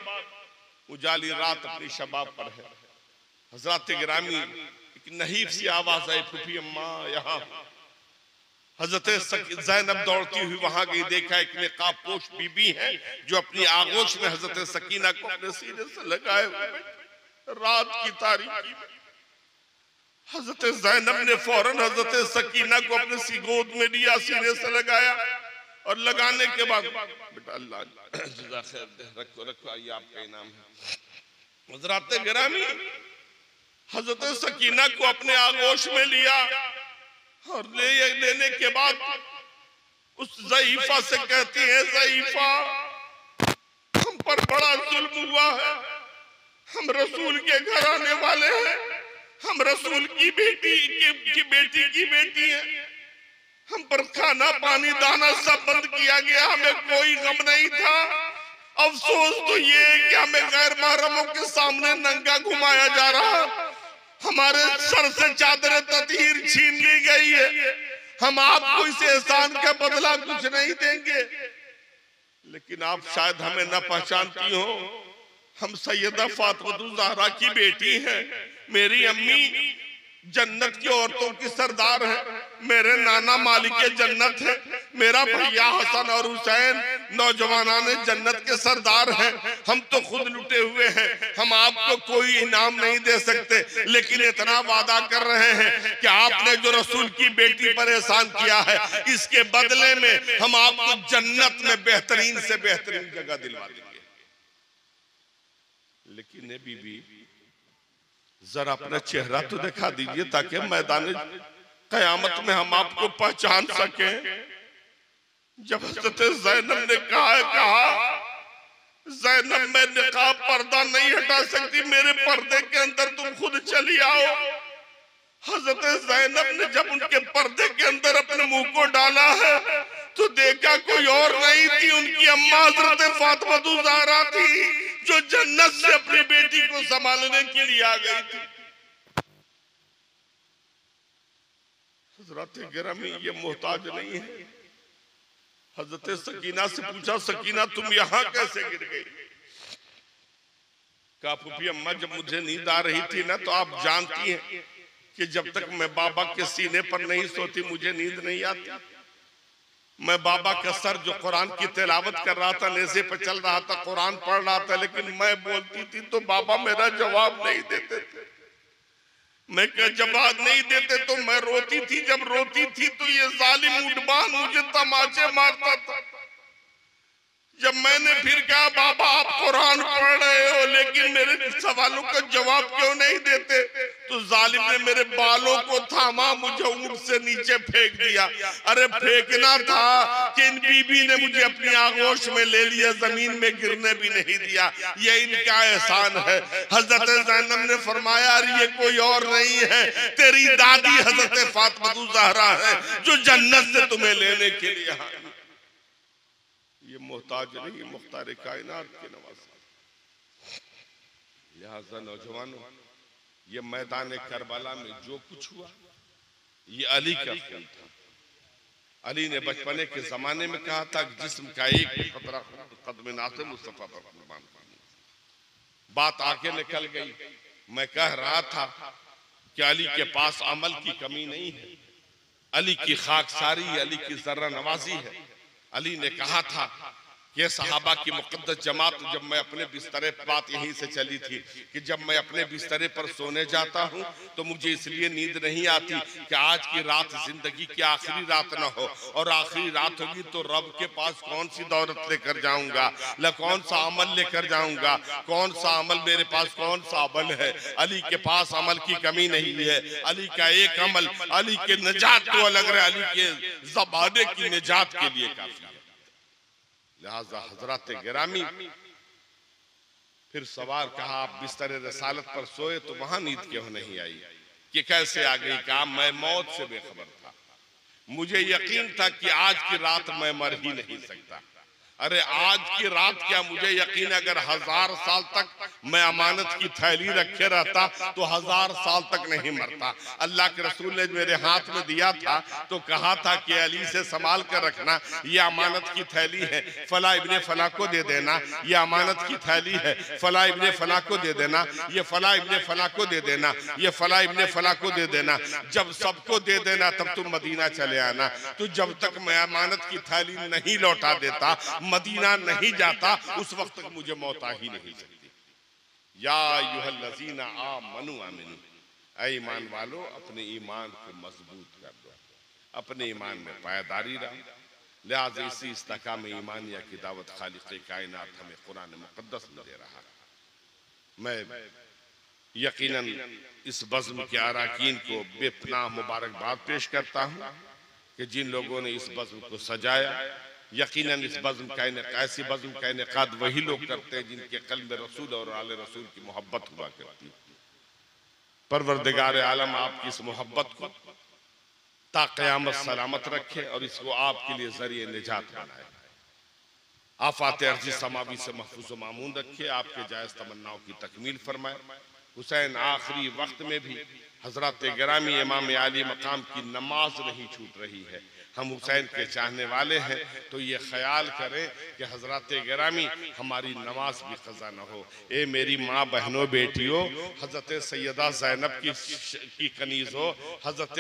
उजाली रात अपनी शबाब पर है। हजरत गिरामी एक नहीफ सी आवाज आई, फूफी अम्मा यहाँ। हजरत ज़ैनब दौड़ती हुई वहां गई, देखा एक निकाब पोश बीबी है जो अपनी आगोश में हजरत सकीना को अपने सीने से लगाए हुए। रात की तारीकी में हजरत ज़ैनब ने फौरन हजरत सकीना को अपने सी गोद में लिया, सीने से लगाया, और लगाने के बाद बेटा अल्लाह जज़ा खैर दे, रखो रखो, ये आपका इनाम है। हजरत गिरामी हजरत सकीना को अपने आगोश में लिया, और लेने के बाद उस ज़ईफा से कहती है, ज़ईफा हम पर बड़ा जुल्म हुआ है, हम रसूल के घर आने वाले हैं, हम रसूल की बेटी की बेटी है, हम पर खाना पानी दाना सब बंद किया गया, हमें कोई गम नहीं था। अफसोस तो ये है कि हमें गैर महरमों के सामने नंगा घुमाया जा रहा, हमारे सर से चादर ततहीर छीन ली गई है। हम आपको इस एहसान का बदला कुछ नहीं देंगे, लेकिन आप शायद हमें न पहचानती हो। हम सैयदा फातिमा ज़हरा की बेटी हैं। मेरी अम्मी जन्नत की औरतों की सरदार है, मेरे नाना मालिक जन्नत है, मेरा भैया हसन और हुसैन नौजवानाने जन्नत के सरदार हैं। हम तो खुद लुटे हुए हैं, हम आपको कोई इनाम नहीं दे सकते, लेकिन इतना वादा कर रहे हैं कि आपने जो रसूल की बेटी पर एहसान किया है, इसके बदले में हम आपको जन्नत में बेहतरीन से बेहतरीन जगह दिलवा देंगे। लेकिन ए बीबी, जरा अपना चेहरा तो दिखा दीजिए ताकि मैदान कयामत में हम आपको पहचान सकें। जब हज़रत ज़ैनब ने कहा ज़ैनब मैं निकाब पर्दा नहीं हटा सकती, मेरे पर्दे के अंदर तुम खुद चली आओ। हज़रत ज़ैनब ने जब उनके पर्दे के अंदर अपने मुंह को डाला है तो देखा कोई और नहीं थी, उनकी अम्मा हज़रत फातिमा ज़हरा थी, जो जन्नत से अपनी बेटी को संभालने के लिए आ गई थी। हज़रत गिरामी, ये मोहताज नहीं है। हज़रत सकीना से पूछा, सकीना तुम यहाँ कैसे गिर गई? कहा फूफी अम्मा, जब मुझे नींद आ रही थी ना, तो आप जानती हैं कि जब तक मैं बाबा के सीने पर नहीं सोती मुझे नींद नहीं आती। मैं बाबा का सर जो कुरान की तिलावत कर रहा था, नेज़े पर चल रहा था, कुरान पढ़ रहा था, लेकिन मैं बोलती थी तो बाबा मेरा जवाब नहीं देते थे। मैं क्या जवाब नहीं देते तो मैं रोती थी, जब रोती थी तो ये जालिम उठबान मुझे तमाचे मारता था। जब मैंने फिर कहा बाबा आप कुरान पढ़ रहे हो लेकिन मेरे सवालों का जवाब क्यों नहीं देते, तो जालिम ने मेरे बालों को थामा, मुझे ऊंट से नीचे फेंक दिया। अरे फेंकना था कि इन बीबी ने मुझे अपनी आगोश में ले लिया, जमीन में गिरने भी नहीं दिया। ये इनका एहसान है। हजरत ज़ैनब ने फरमाया अरे ये कोई और नहीं है, तेरी दादी हजरत फातिमा ज़हरा है जो जन्नत से तुम्हें लेने के लिए आई। ये मोहताज नहीं, मुख्तार कायनात के नवाज़। लिहाजा नौजवानों, ये मैदान करबला में जो कुछ हुआ ये अली का फल था। अली ने बचपने के जमाने में कहा था जिस्म का एक खतरा कदम नासे मुस्तफा पर कुर्बान। बात आगे निकल गई। मैं कह रहा था कि अली के पास अमल की कमी नहीं है, अली की खाकसारी, अली की जर्रा नवाजी है। अली ने कहा था कि सहाबा की मुक़द्दस जमात, जब मैं अपने बिस्तरे, बात यहीं से चली थी कि जब मैं अपने बिस्तरे पर सोने जाता हूं तो मुझे इसलिए नींद नहीं आती कि आज की रात जिंदगी की आखिरी रात ना हो, और आखिरी रात होगी तो रब के पास कौन सी दौलत लेकर जाऊंगा, कौन सा अमल लेकर जाऊंगा, कौन सा अमल मेरे पास, कौन सा अमल है। अली के पास अमल की कमी नहीं है। अली का एक अमल, अली के निजात तो अलग है, अली के ज़माने की निजात के लिए काफी है। लिहाजा हजरत गिरामी, फिर सवाल कहा आप बिस्तर रसालत पर सोए तो वहां नींद क्यों नहीं आई, कि कैसे आ गई? कहा मैं मौत से बेखबर था, मुझे यकीन था कि आज की रात मैं मर ही नहीं सकता। अरे आज की रात क्या, मुझे यकीन अगर 1000 साल तक मैं अमानत की थैली रखे रहता तो 1000 साल तक नहीं मरता। अल्लाह के रसूल ने मेरे हाथ में दिया था तो कहा था कि अली से संभाल कर रखना, ये अमानत की थैली है, फला इब्ने फला को दे देना, ये अमानत की थैली है, फला इब्ने फला को दे देना, ये फला इब्ने फला को दे देना, ये फला इब्ने फला को दे देना। जब सबको दे देना तब तुम मदीना चले आना। तो जब तक मैं अमानत की थैली नहीं लौटा देता, मदीना नहीं जाता, उस वक्त तक मुझे मौत आ ही नहीं सकती। या अय्युहल्लज़ीना आमनू आमिनू, ऐ ईमान वालो अपने ईमान को मजबूत कर दो, अपने ईमान में पायदारी रहो। लिहाजा इसी इस्तिकाम ईमानिया की दावत खालिक़ कायनात हमें कुरान मुक़द्दस में दे रहा है। मैं यकीनन इस बज़्म के अराकीन को बेपनाह मुबारकबाद पेश करता हूँ कि जिन लोगों ने इस बज़्म को सजाया। यकीनन इस बज़्म का ऐसी बज़्म का इनेकाद वही लोग करते हैं जिनके क़ल्ब में रसूल और आले रसूल की मोहब्बत हुआ करती है। परवरदिगार आलम आपकी इस मोहब्बत को ता क़यामत सलामत रखे और इसको आपके लिए जरिए निजात बनाए। आफात अर्ज़ी समावी से महफूज मामून रखे, आपके जायज़ तमन्नाओं की तकमील फरमाए। हुसैन आखिरी वक्त में भी हजरत गिरामी इमाम आली मकाम की नमाज नहीं छूट रही है। हम हुसैन के चाहने वाले हैं तो ये ख्याल करें कि हजरत गिरामी हमारी नमाज भी कज़ा न हो। ए मेरी माँ बहनों बेटियों, हजरत सैयदा ज़ैनब की कनीज़ हो, हजरत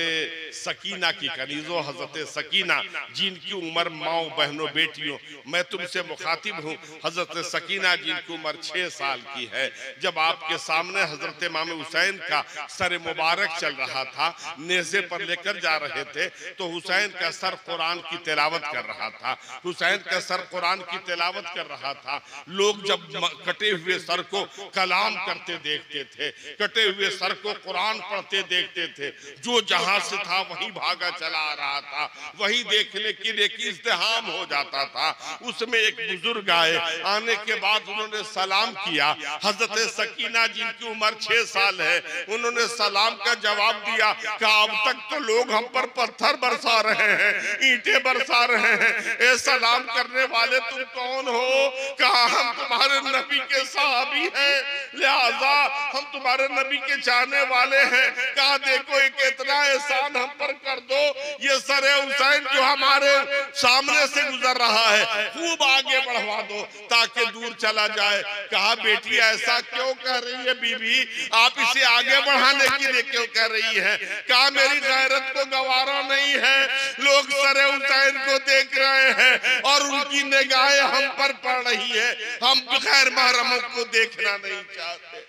सकीना की कनीज़ हो, हजरत सकीना जिनकी उम्र माँ बहनों बेटियों, मैं तुमसे मुखातिब हूँ। हजरत सकीना जिनकी उम्र 6 साल की है, जब आपके सामने हजरत इमाम हुसैन का सर मुबारक चल रहा था, नेज़े पर लेकर जा रहे थे, तो हुसैन का सर कुरान की तिलावत कर रहा था। हुसैन का सर कुरान की तिलावत कर रहा था। लोग जब कटे हुए सर को कलाम करते देखते थे, कटे हुए सर को कुरान पढ़ते देखते थे, जो जहां से था वही भागा चला आ रहा था, वही देखने के लिए कि इज़्तिहाम हो जाता था। उसमें एक बुजुर्ग आए, आने के बाद उन्होंने सलाम किया। हजरत सकीना जिनकी उम्र 6 साल है, उन्होंने सलाम का जवाब दिया कि अब तक तो लोग हम पर पत्थर बरसा रहे हैं, ईंटें बरसा रहे हैं, ए सलाम करने वाले तुम कौन हो? कहा हम तुम्हारे नबी के सहाबी हैं, लिहाजा हम तुम्हारे नबी के चाहने वाले हैं। कहा देखो एक इतना एहसान हम पर कर दो, ये सरे हुसैन जो हमारे सामने से गुजर रहा है खूब आगे बढ़वा दो ताकि दूर चला जाए। कहा बेटी ऐसा क्यों कह रही है बीबी, आप इसे आगे बढ़ाने के लिए क्यों कह रही है? कहा मेरी गैरत को गवारा नहीं है, लोग सरे हुसैन को देख रहे हैं और उनकी निगाहें हम पर पड़ रही है, हम गैर महरमों को देखना नहीं चाहते।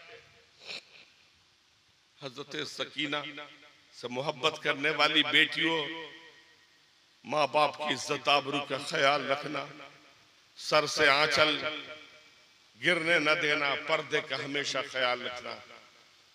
हजरत सकीना से मोहब्बत करने वाली बेटियों, माँ बाप की इज्जत आबरू का ख्याल रखना, सर से आंचल गिरने न देना, पर्दे का हमेशा ख्याल रखना।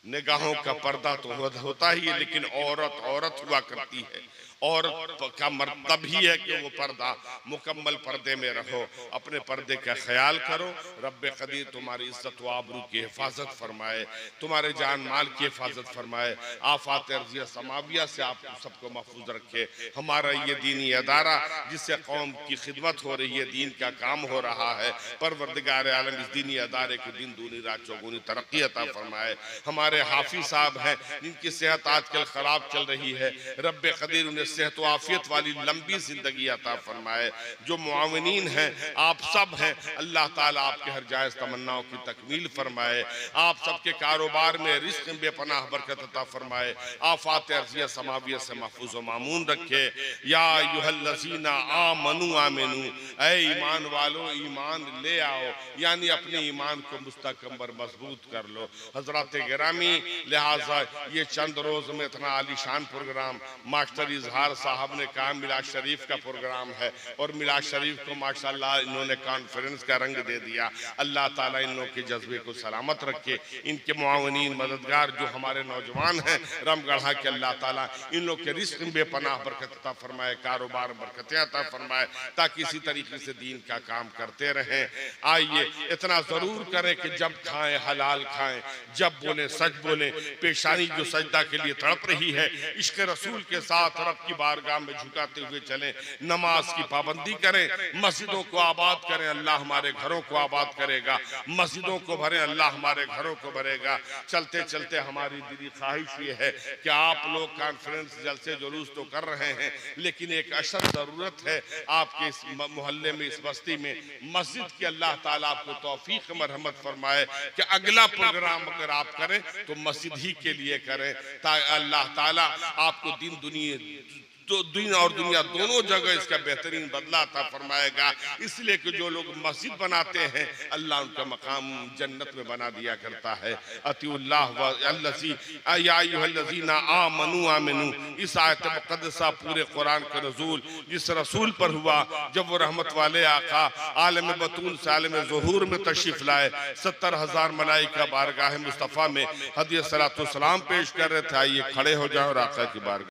निगाहों का पर्दा तो होता ही है, लेकिन औरत औरत हुआ करती है। औरत का मर्तब ही है कि वो पर्दा मुकम्मल पर्दे में रहो। अपने पर्दे का ख्याल करो। रब्बे कदीर तुम्हारी इज्जत व आबरू की हिफाजत फरमाए, तुम्हारे जान माल की हिफाजत फरमाए, आफात अर्ज़िया समाविया से आप सबको महफूज रखे। हमारा ये दीनी अदारा जिससे कौम की खिदमत हो रही है, दीन का काम हो रहा है, परवरदिगार आलम इस दीनी अदारे को दिन दूनी रात चौगुनी तरक्की अता फरमाए। हमारे हाफिज साहब हैं जिनकी सेहत आजकल खराब चल रही है, रब्बे कदीर उन्हें सेहत व आफियत वाली लंबी जिंदगी अता फरमाए। जो मुआविनीन हैं आप सब हैं, अल्लाह ताला आपके हर जायज़ तमन्नाओं की तकमील फरमाए। आप सबके कारोबार में रिस्क में बेपनाह बरकत अता फरमाए। आफात अर्ज़िया समाविया से महफूज व मामून रखे। या अय्युहल्लज़ीना आमनू आमिनू, ऐ ईमान वालों ईमान ले आओ, यानी अपने ईमान को मुस्तकबर मजबूत कर लो। हजरत गिरामी, लिहाजा ये चंद रोज में इतना आलीशान प्रोग्राम मास्टर इजहार साहब ने कहा मिलाद शरीफ का प्रोग्राम है, और मिलाद शरीफ को माशाल्लाह इन्होंने कॉन्फ्रेंस का रंग दे दिया। अल्लाह ताला इन लोगों के जज्बे को सलामत रखे। इनके मुआविनीन मददगार जो हमारे नौजवान हैं रमगढ़ा के, अल्लाह ताला इन लोग के रिस्क में बेपनाह बरकत अता फरमाए, कारोबार बरकतें अता फरमाए, ताकि इसी तरीके से दीन का काम करते रहें। आइए इतना जरूर करें कि जब खाएं हलाल खाएं, जब बोले सच बोले। पेशानी जो सजदा के लिए तड़प रही है, इश्क रसूल के साथ रब की बारगाह में झुकाते हुए चलें। नमाज की पाबंदी करें, मस्जिदों को आबाद करें, अल्लाह हमारे घरों को आबाद करेगा। मस्जिदों को भरें, अल्लाह हमारे घरों को भरेगा। चलते चलते हमारी दिली ख्वाहिश ये है कि आप लोग कॉन्फ्रेंस जलसे जुलूस तो कर रहे हैं, लेकिन एक अशद जरूरत है आपके इस मोहल्ले में, इस बस्ती में मस्जिद की। अल्लाह ताला आपको तौफीक मरहमत फरमाए कि अगला प्रोग्राम अगर आप करें तो मस्जिद ही के लिए करें, ताकि अल्लाह ताला आपको दिन और दुनिया दोनों जगह इसका बेहतरीन बदला अता फरमाएगा। इसलिए कि जो लोग मस्जिद बनाते हैं अल्लाह उनका मकाम जन्नत में बना दिया करता है। अतिउल्लाह व अल्लज़ी या अय्युहल्लज़ीना आमनू आमिनू, इस आयत मुक़द्दसा पूरे कुरान का नज़ूल जिस रसूल पर हुआ जब वो रहमत वाले आका आलम बतून से आलम ज़ुहूर में तशरीफ लाए, 70,000 मलाइका बारगाह मुस्तफ़ा में हदिया सलातो सलाम पेश कर रहे थे। आइए खड़े हो जाओ और आका की बारगाह